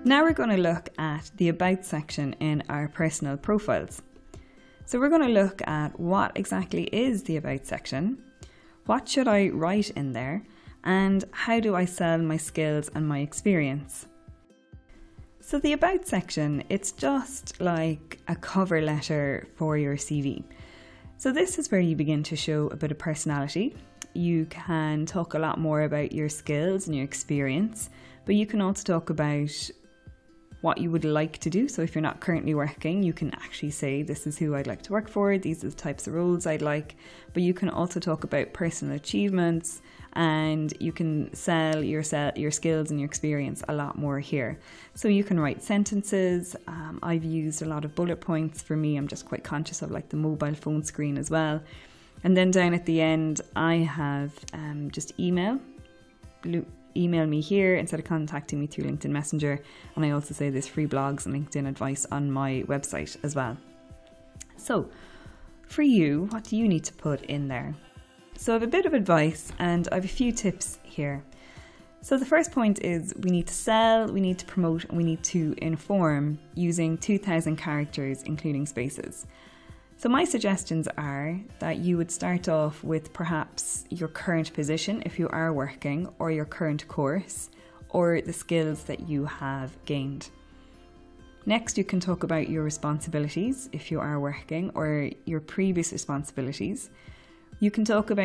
Now we're going to look at the About section in our personal profiles. So we're going to look at what exactly is the About section, what should I write in there, and how do I sell my skills and my experience. So the About section, it's just like a cover letter for your CV. So this is where you begin to show a bit of personality. You can talk a lot more about your skills and your experience, but you can also talk about what you would like to do. So if you're not currently working, you can actually say, this is who I'd like to work for, these are the types of roles I'd like. But you can also talk about personal achievements, and you can sell your skills and your experience a lot more here. So you can write sentences. I've used a lot of bullet points. For me, I'm just quite conscious of like the mobile phone screen as well. And then down at the end, I have just email me here instead of contacting me through LinkedIn Messenger. And I also say there's free blogs and LinkedIn advice on my website as well. So for you, what do you need to put in there? So I have a bit of advice and I have a few tips here. So the first point is we need to sell, we need to promote, and we need to inform using 2,000 characters, including spaces. So my suggestions are that you would start off with perhaps your current position if you are working, or your current course, or the skills that you have gained. Next, you can talk about your responsibilities if you are working, or your previous responsibilities. You can talk about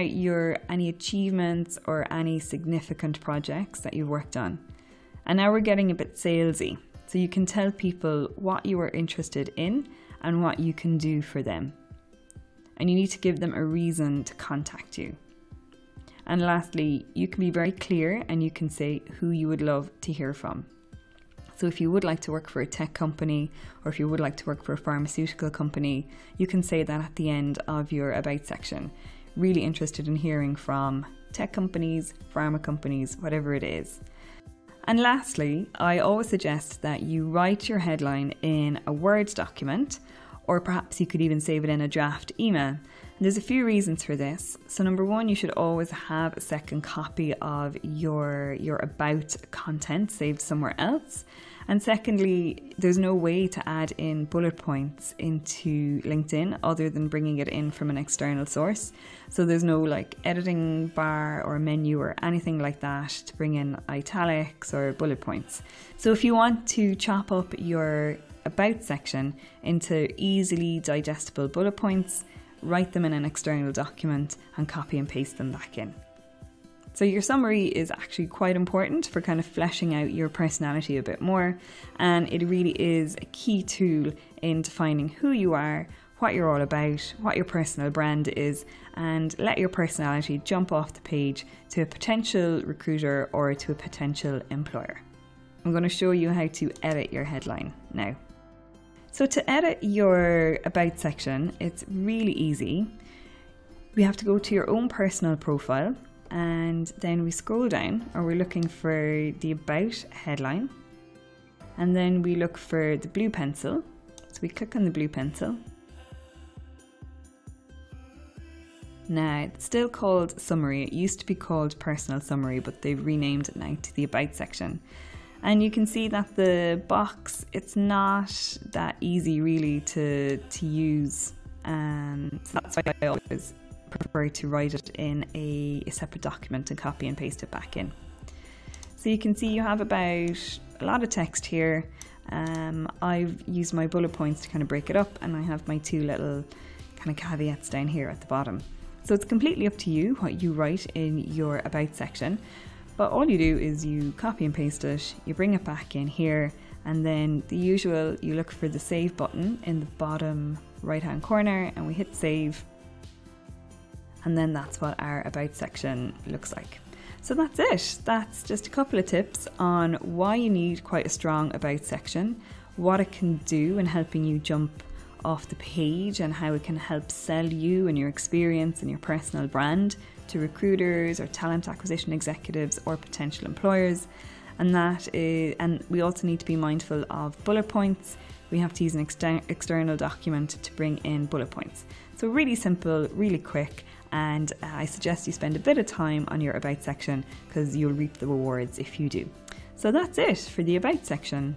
any achievements or any significant projects that you've worked on. And now we're getting a bit salesy. So you can tell people what you are interested in and what you can do for them. And you need to give them a reason to contact you. And lastly, you can be very clear and you can say who you would love to hear from. So if you would like to work for a tech company, or if you would like to work for a pharmaceutical company, you can say that at the end of your About section. Really interested in hearing from tech companies, pharma companies, whatever it is. And lastly, I always suggest that you write your headline in a Word document, or perhaps you could even save it in a draft email. And there's a few reasons for this. So number one, you should always have a second copy of your About content saved somewhere else. And secondly, there's no way to add in bullet points into LinkedIn other than bringing it in from an external source. So there's no like editing bar or menu or anything like that to bring in italics or bullet points. So if you want to chop up your About section into easily digestible bullet points, write them in an external document and copy and paste them back in. So your summary is actually quite important for kind of fleshing out your personality a bit more, and it really is a key tool in defining who you are, what you're all about, what your personal brand is, and let your personality jump off the page to a potential recruiter or to a potential employer. I'm going to show you how to edit your headline now. So to edit your About section, it's really easy. We have to go to your own personal profile, and then we scroll down, or we're looking for the About headline, and then we look for the blue pencil. So we click on the blue pencil. Now it's still called summary. It used to be called personal summary, but they've renamed it now to the About section. And you can see that the box, it's not that easy really to use. So that's why I always prefer to write it in a separate document and copy and paste it back in. So you can see you have about a lot of text here. I've used my bullet points to kind of break it up, and I have my two little kind of caveats down here at the bottom. So it's completely up to you what you write in your About section. But all you do is you copy and paste it, you bring it back in here, and then the usual, you look for the save button in the bottom right hand corner, and we hit save. And then that's what our About section looks like. So that's it. That's just a couple of tips on why you need quite a strong About section, what it can do in helping you jump off the page, and how it can help sell you and your experience and your personal brand to recruiters or talent acquisition executives or potential employers. And we also need to be mindful of bullet points. We have to use an external document to bring in bullet points. So really simple, really quick, and I suggest you spend a bit of time on your About section because you'll reap the rewards if you do. So that's it for the About section.